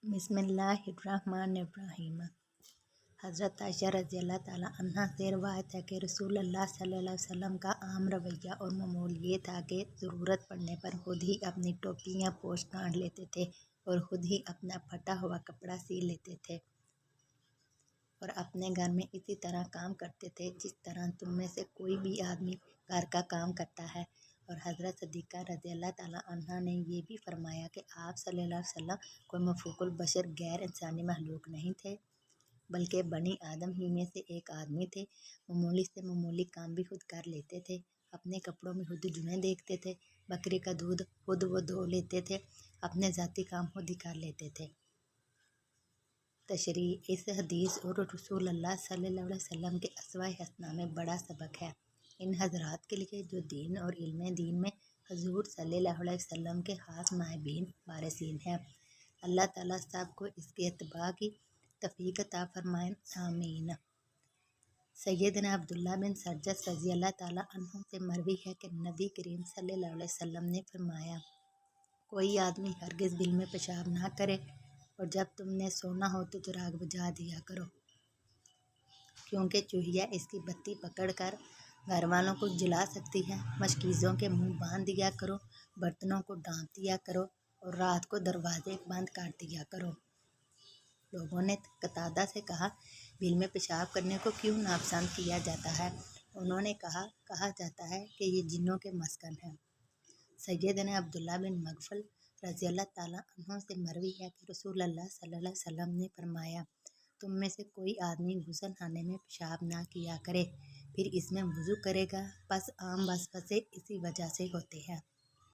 बिस्मिल्लाहिर्रहमानिर्रहीम। हज़रत आयशा रज़ी अल्लाह ताला अन्हा से रवायत है कि रसूल अल्लाह सल्लल्लाहु अलैहि वसल्लम का आम रवैया और मामूल ये था कि ज़रूरत पड़ने पर खुद ही अपनी टोपी या पोश काढ़ लेते थे और खुद ही अपना फटा हुआ कपड़ा सी लेते थे और अपने घर में इसी तरह काम करते थे जिस तरह तुम में से कोई भी आदमी घर का काम करता है। और हज़रत सदीक़ा रज़ी अल्लाह ताला अन्हा ने ये भी फरमाया कि आप सल्लल्लाहु अलैहि वसल्लम कोई मफ़ूकुल बशर गैर इंसानी महलूक नहीं थे, बल्कि बनी आदम ही में से एक आदमी थे। मामूली से मामूली काम भी खुद कर लेते थे, अपने कपड़ों में खुद जुएँ देखते थे, बकरी का दूध खुद वो धो लेते थे, अपने ज़ाती काम खुद ही कर लेते थे। तशरीह इस हदीस और रसूल अल्लाह सल्लल्लाहु अलैहि वसल्लम के अस्वा हसना में बड़ा सबक है इन हज़रात के लिए जो दीन और इल्म दीन में हजूर सल्लल्लाहु अलैहि वसल्लम के खास नायबीन वारिसीन हैं। अल्लाह ताला सब को इसके इत्तबा की तौफीक अता फरमाए, आमीन। सैयदना अब्दुल्ला बिन सरजस रज़ी अल्लाह ताला अन्हु से मरवी है कि नबी करीम सल्लल्लाहु अलैहि वसल्लम ने फरमाया, कोई आदमी हरगिज़ बिल में पेशाब ना करे और जब तुमने सोना हो तो चिराग बुझा दिया करो, क्योंकि चूहिया इसकी बत्ती पकड़कर घर वालों को जला सकती है। मशकीज़ों के मुंह बांध दिया करो, बर्तनों को ढाँप दिया करो और रात को दरवाजे बंद कर दिया करो। लोगों ने कतादा से कहा, बिल में पेशाब करने को क्यों नापसंद किया जाता है? उन्होंने कहा जाता है कि ये जिन्नों के मस्कन है। सैयदना अब्दुल्ला बिन मगफल रज़ी अल्लाह ताला अन्हु से मरवी है कि रसूल अल्लाह सल्लल्लाहु अलैहि वसल्लम ने फरमाया, तुम में से कोई आदमी गुस्ल खाने में पेशाब ना किया करे, फिर इसमें वुज़ू करेगा, बस आम वसवसे इसी वजह से होते हैं।